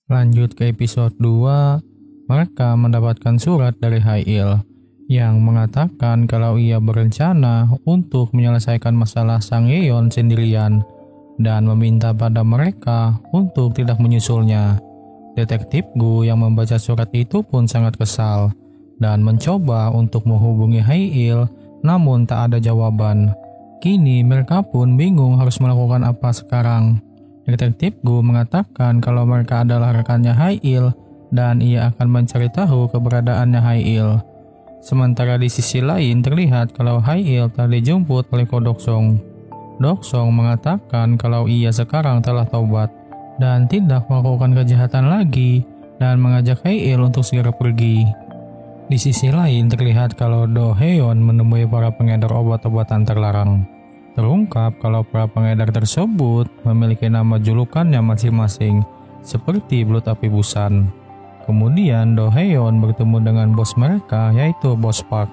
Lanjut ke episode 2, mereka mendapatkan surat dari Hail yang mengatakan kalau ia berencana untuk menyelesaikan masalah Sang Yeon sendirian dan meminta pada mereka untuk tidak menyusulnya. Detektif Gu yang membaca surat itu pun sangat kesal dan mencoba untuk menghubungi Hail, namun tak ada jawaban. Kini mereka pun bingung harus melakukan apa sekarang. Detektif Gu mengatakan kalau mereka adalah rekannya Hail dan ia akan mencari tahu keberadaannya Hail. Sementara di sisi lain terlihat kalau Hail telah dijemput oleh Ko Doksong. Doksong mengatakan kalau ia sekarang telah taubat dan tidak melakukan kejahatan lagi dan mengajak Hail untuk segera pergi. Di sisi lain terlihat kalau Do Heon menemui para pengedar obat-obatan terlarang. Terungkap kalau para pengedar tersebut memiliki nama julukannya masing-masing, seperti Belut Api Busan. Kemudian Do Heon bertemu dengan bos mereka, yaitu Bos Park.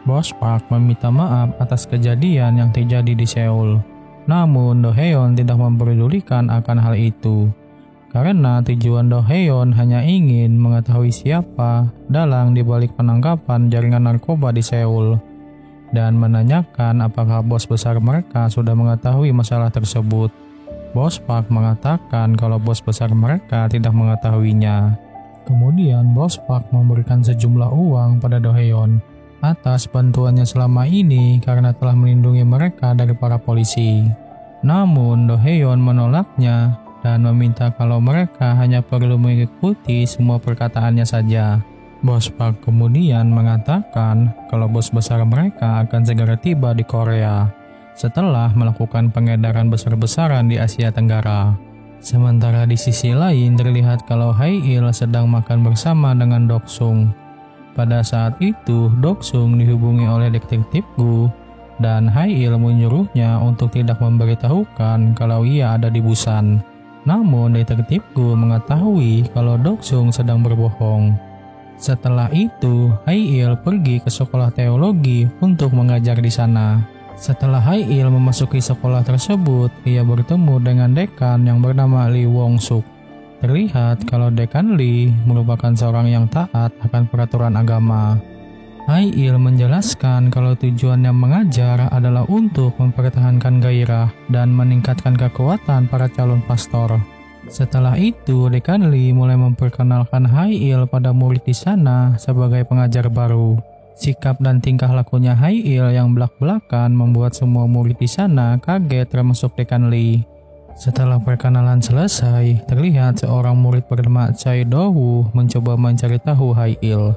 Bos Park meminta maaf atas kejadian yang terjadi di Seoul. Namun Do Heon tidak mempedulikan akan hal itu, karena tujuan Do Heon hanya ingin mengetahui siapa dalang di balik penangkapan jaringan narkoba di Seoul, dan menanyakan apakah bos besar mereka sudah mengetahui masalah tersebut. Bos Park mengatakan kalau bos besar mereka tidak mengetahuinya. Kemudian Bos Park memberikan sejumlah uang pada Do Heon atas bantuannya selama ini karena telah melindungi mereka dari para polisi. Namun Do Heon menolaknya dan meminta kalau mereka hanya perlu mengikuti semua perkataannya saja. Bos Park kemudian mengatakan kalau bos besar mereka akan segera tiba di Korea setelah melakukan pengedaran besar-besaran di Asia Tenggara. Sementara di sisi lain terlihat kalau Hail sedang makan bersama dengan Doksung. Pada saat itu Doksung dihubungi oleh detektif Gu dan Hail menyuruhnya untuk tidak memberitahukan kalau ia ada di Busan. Namun detektif Gu mengetahui kalau Doksung sedang berbohong. Setelah itu, Hail pergi ke sekolah teologi untuk mengajar di sana. Setelah Hail memasuki sekolah tersebut, ia bertemu dengan dekan yang bernama Lee Wong Suk. Terlihat kalau dekan Lee merupakan seorang yang taat akan peraturan agama. Hail menjelaskan kalau tujuannya mengajar adalah untuk mempertahankan gairah dan meningkatkan kekuatan para calon pastor. Setelah itu, Dekan Lee mulai memperkenalkan Hail pada murid di sana sebagai pengajar baru. Sikap dan tingkah lakunya Hail yang belak-belakan membuat semua murid di sana kaget termasuk Dekan Lee. Setelah perkenalan selesai, terlihat seorang murid bernama Chai Do-woo mencoba mencari tahu Hail.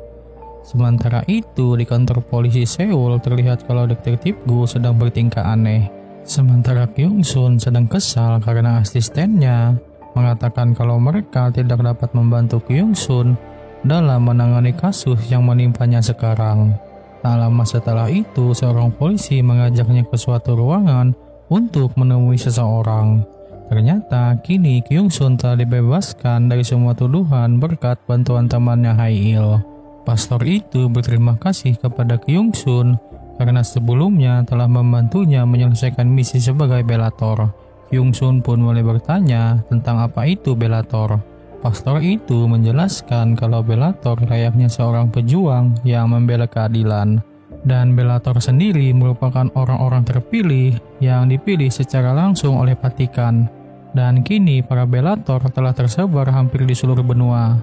Sementara itu, di kantor polisi Seoul terlihat kalau detektif Gu sedang bertingkah aneh. Sementara Kyung Sun sedang kesal karena asistennya mengatakan kalau mereka tidak dapat membantu Kyung Sun dalam menangani kasus yang menimpanya sekarang. Tak lama setelah itu, seorang polisi mengajaknya ke suatu ruangan untuk menemui seseorang. Ternyata kini Kyung Sun telah dibebaskan dari semua tuduhan berkat bantuan temannya Hail. Pastor itu berterima kasih kepada Kyung Sun karena sebelumnya telah membantunya menyelesaikan misi sebagai belator. Kyung Sun pun mulai bertanya tentang apa itu belator. Pastor itu menjelaskan kalau belator layaknya seorang pejuang yang membela keadilan. Dan belator sendiri merupakan orang-orang terpilih yang dipilih secara langsung oleh Vatikan. Dan kini para belator telah tersebar hampir di seluruh benua.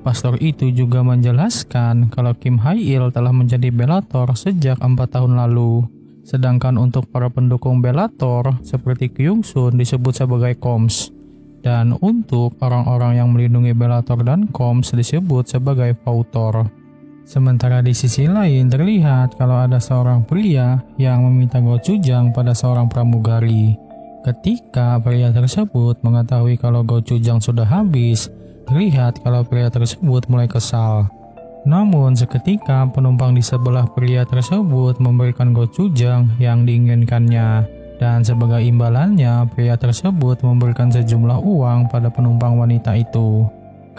Pastor itu juga menjelaskan kalau Kim Hail telah menjadi belator sejak 4 tahun lalu. Sedangkan untuk para pendukung belator seperti Kyung Sun disebut sebagai Koms. Dan untuk orang-orang yang melindungi belator dan Koms disebut sebagai Fautor. Sementara di sisi lain terlihat kalau ada seorang pria yang meminta gochujang pada seorang pramugari. Ketika pria tersebut mengetahui kalau gochujang sudah habis, terlihat kalau pria tersebut mulai kesal. Namun seketika penumpang di sebelah pria tersebut memberikan gochujang yang diinginkannya. Dan sebagai imbalannya, pria tersebut memberikan sejumlah uang pada penumpang wanita itu.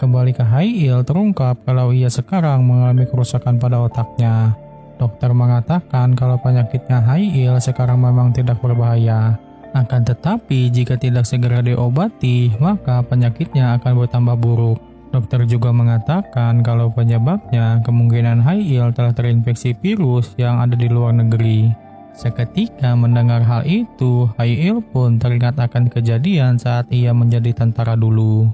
Kembali ke Hail, terungkap kalau ia sekarang mengalami kerusakan pada otaknya. Dokter mengatakan kalau penyakitnya Hail sekarang memang tidak berbahaya. Akan tetapi jika tidak segera diobati, maka penyakitnya akan bertambah buruk. Dokter juga mengatakan kalau penyebabnya kemungkinan Haiil telah terinfeksi virus yang ada di luar negeri. Seketika mendengar hal itu, Haiil pun teringat akan kejadian saat ia menjadi tentara dulu.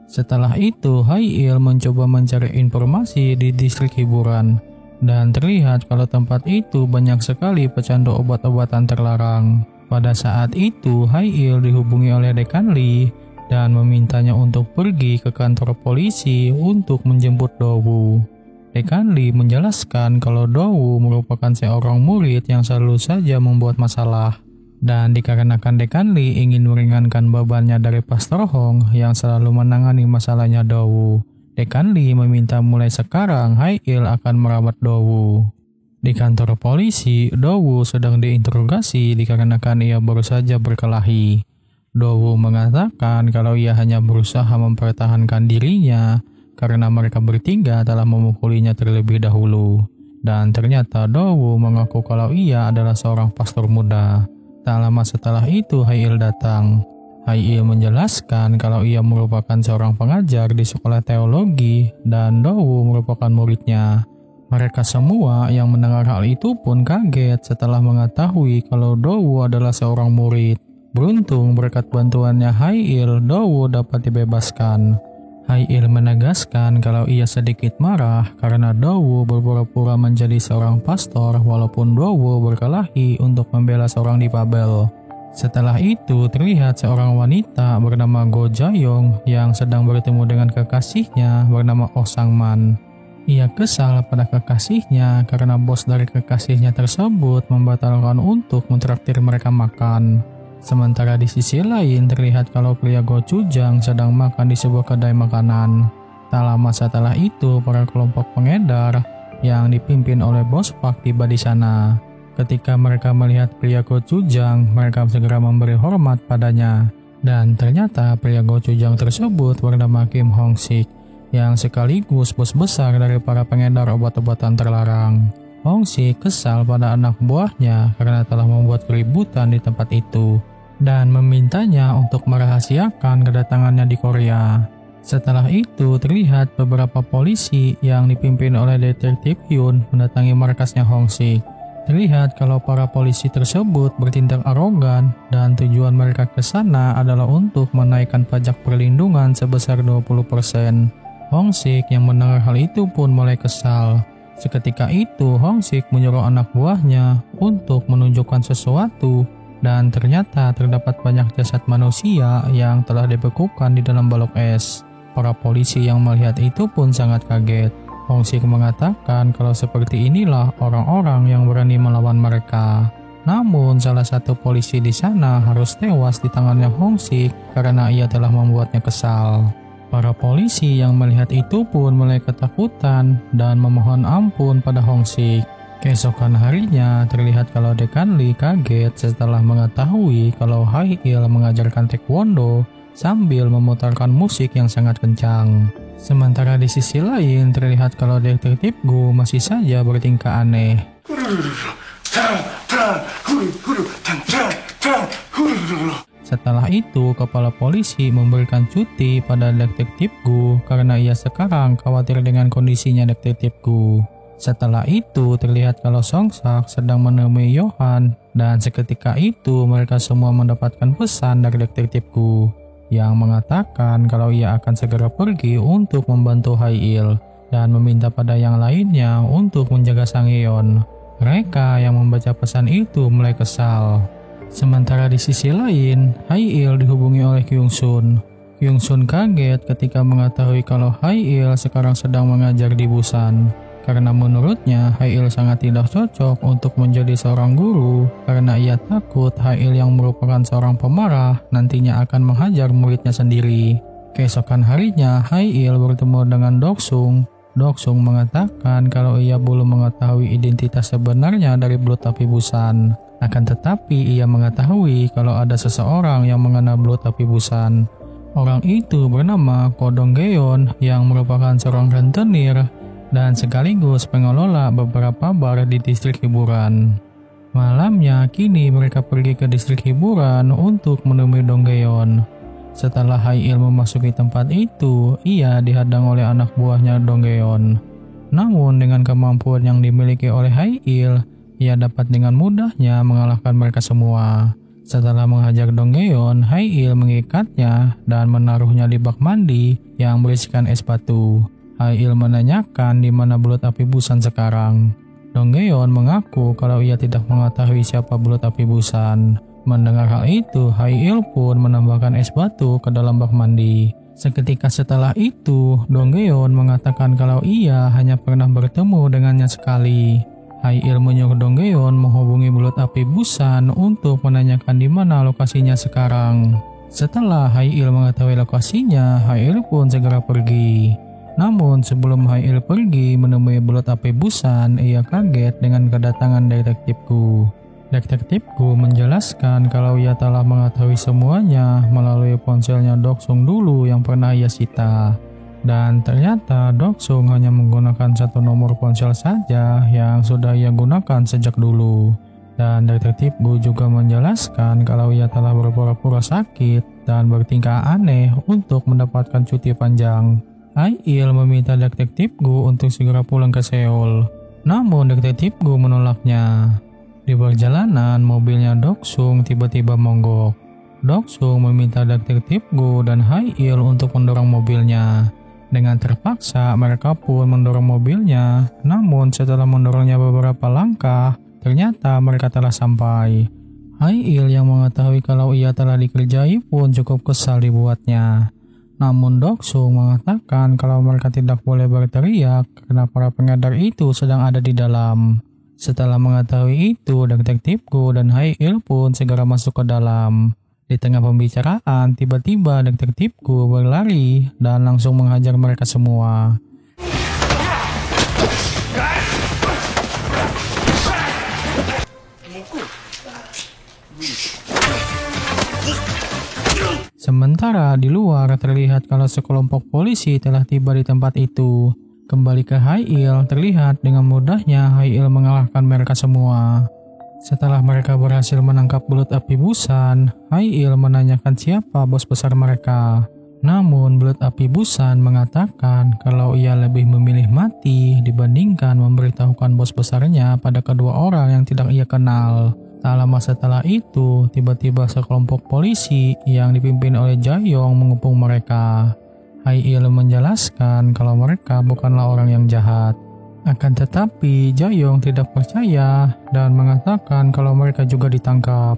Setelah itu, Haiil mencoba mencari informasi di distrik hiburan, dan terlihat kalau tempat itu banyak sekali pecandu obat-obatan terlarang. Pada saat itu, Haiil dihubungi oleh Dekan Lee dan memintanya untuk pergi ke kantor polisi untuk menjemput Dowu. Dekan Lee menjelaskan kalau Dowu merupakan seorang murid yang selalu saja membuat masalah. Dan dikarenakan Dekan Lee ingin meringankan bebannya dari Pastor Hong yang selalu menangani masalahnya Dowu, Dekan Lee meminta mulai sekarang Haiil akan merawat Dowu. Di kantor polisi, Dowu sedang diinterogasi dikarenakan ia baru saja berkelahi. Dowu mengatakan kalau ia hanya berusaha mempertahankan dirinya karena mereka bertiga telah memukulinya terlebih dahulu. Dan ternyata Dowu mengaku kalau ia adalah seorang pastor muda. Tak lama setelah itu Haiil datang. Haiil menjelaskan kalau ia merupakan seorang pengajar di sekolah teologi dan Dowu merupakan muridnya. Mereka semua yang mendengar hal itu pun kaget setelah mengetahui kalau Dowu adalah seorang murid. Beruntung berkat bantuannya Haiil, Dowu dapat dibebaskan. Haiil menegaskan kalau ia sedikit marah karena Dowu berpura-pura menjadi seorang pastor walaupun Dowu berkelahi untuk membela seorang difabel. Setelah itu terlihat seorang wanita bernama Go Jayong yang sedang bertemu dengan kekasihnya bernama Oh Sang-man. Ia kesal pada kekasihnya karena bos dari kekasihnya tersebut membatalkan untuk mentraktir mereka makan. Sementara di sisi lain terlihat kalau pria Go Chujang sedang makan di sebuah kedai makanan. Tak lama setelah itu para kelompok pengedar yang dipimpin oleh bos Park tiba di sana. Ketika mereka melihat pria Go Chujang, mereka segera memberi hormat padanya. Dan ternyata pria Go Chujang tersebut bernama Kim Hong Sik, yang sekaligus bos besar dari para pengedar obat-obatan terlarang. Hong Sik kesal pada anak buahnya karena telah membuat keributan di tempat itu dan memintanya untuk merahasiakan kedatangannya di Korea. Setelah itu terlihat beberapa polisi yang dipimpin oleh detektif Hyun mendatangi markasnya Hong Sik. Terlihat kalau para polisi tersebut bertindak arogan dan tujuan mereka ke sana adalah untuk menaikkan pajak perlindungan sebesar 20%. Hong Sik yang mendengar hal itu pun mulai kesal. Seketika itu Hong Sik menyuruh anak buahnya untuk menunjukkan sesuatu dan ternyata terdapat banyak jasad manusia yang telah dibekukan di dalam balok es. Para polisi yang melihat itu pun sangat kaget. Hong Sik mengatakan kalau seperti inilah orang-orang yang berani melawan mereka. Namun salah satu polisi di sana harus tewas di tangannya Hong Sik karena ia telah membuatnya kesal. Para polisi yang melihat itu pun mulai ketakutan dan memohon ampun pada Hong Sik. Keesokan harinya terlihat kalau Dekan Lee kaget setelah mengetahui kalau Haiil mengajarkan taekwondo sambil memutarkan musik yang sangat kencang. Sementara di sisi lain terlihat kalau detektif Gu masih saja bertingkah aneh. Setelah itu, kepala polisi memberikan cuti pada detektif Gu karena ia sekarang khawatir dengan kondisinya detektif Gu. Setelah itu, terlihat kalau Songsak sedang menemui Yohan dan seketika itu mereka semua mendapatkan pesan dari detektif Gu yang mengatakan kalau ia akan segera pergi untuk membantu Haiil dan meminta pada yang lainnya untuk menjaga Sang Yeon. Mereka yang membaca pesan itu mulai kesal. Sementara di sisi lain, Haiil dihubungi oleh Kyung Sun. Kyung Sun kaget ketika mengetahui kalau Haiil sekarang sedang mengajar di Busan. Karena menurutnya Haiil sangat tidak cocok untuk menjadi seorang guru karena ia takut Haiil yang merupakan seorang pemarah nantinya akan menghajar muridnya sendiri. Keesokan harinya Haiil bertemu dengan Doksung. Doksung mengatakan kalau ia belum mengetahui identitas sebenarnya dari Blood Api Busan. Akan tetapi ia mengetahui kalau ada seseorang yang mengenal Blood Api Busan. Orang itu bernama Ko Dong-geon yang merupakan seorang rentenir dan sekaligus pengelola beberapa bar di distrik hiburan. Malamnya, kini mereka pergi ke distrik hiburan untuk menemui Donggaeon. Setelah Hail memasuki tempat itu, ia dihadang oleh anak buahnya Donggaeon. Namun dengan kemampuan yang dimiliki oleh Hail, ia dapat dengan mudahnya mengalahkan mereka semua. Setelah menghajar Donggaeon, Hail mengikatnya dan menaruhnya di bak mandi yang berisikan es batu. Hail menanyakan di mana belut api Busan sekarang. Donggaeon mengaku kalau ia tidak mengetahui siapa belut api Busan. Mendengar hal itu, Hail pun menambahkan es batu ke dalam bak mandi. Seketika setelah itu, Donggaeon mengatakan kalau ia hanya pernah bertemu dengannya sekali. Hail menyuruh Donggaeon menghubungi belut api Busan untuk menanyakan di mana lokasinya sekarang. Setelah Hail mengetahui lokasinya, Hail pun segera pergi. Namun sebelum Hail pergi menemui belut api Busan, ia kaget dengan kedatangan detektif Gu. Detektif Gu menjelaskan kalau ia telah mengetahui semuanya melalui ponselnya Doksung dulu yang pernah ia sita. Dan ternyata Doksung hanya menggunakan satu nomor ponsel saja yang sudah ia gunakan sejak dulu. Dan detektif Gu juga menjelaskan kalau ia telah berpura-pura sakit dan bertingkah aneh untuk mendapatkan cuti panjang. Hail meminta detektif Gu untuk segera pulang ke Seoul. Namun detektif Gu menolaknya. Di perjalanan, mobilnya Doksung tiba-tiba monggok. Doksung meminta detektif Gu dan Hail untuk mendorong mobilnya. Dengan terpaksa, mereka pun mendorong mobilnya. Namun setelah mendorongnya beberapa langkah, ternyata mereka telah sampai. Hail yang mengetahui kalau ia telah dikerjai pun cukup kesal dibuatnya. Namun Doksung mengatakan kalau mereka tidak boleh berteriak karena para pengedar itu sedang ada di dalam. Setelah mengetahui itu, detektif Gu dan Hail pun segera masuk ke dalam. Di tengah pembicaraan, tiba-tiba detektif Gu berlari dan langsung menghajar mereka semua. Sementara di luar terlihat kalau sekelompok polisi telah tiba di tempat itu. Kembali ke Hail, terlihat dengan mudahnya Hail mengalahkan mereka semua. Setelah mereka berhasil menangkap belut api Busan, Hail menanyakan siapa bos besar mereka. Namun belut api Busan mengatakan kalau ia lebih memilih mati dibandingkan memberitahukan bos besarnya pada kedua orang yang tidak ia kenal. Tak lama setelah itu, tiba-tiba sekelompok polisi yang dipimpin oleh Jaeyong mengepung mereka. Hail menjelaskan kalau mereka bukanlah orang yang jahat. Akan tetapi, Jaeyong tidak percaya dan mengatakan kalau mereka juga ditangkap.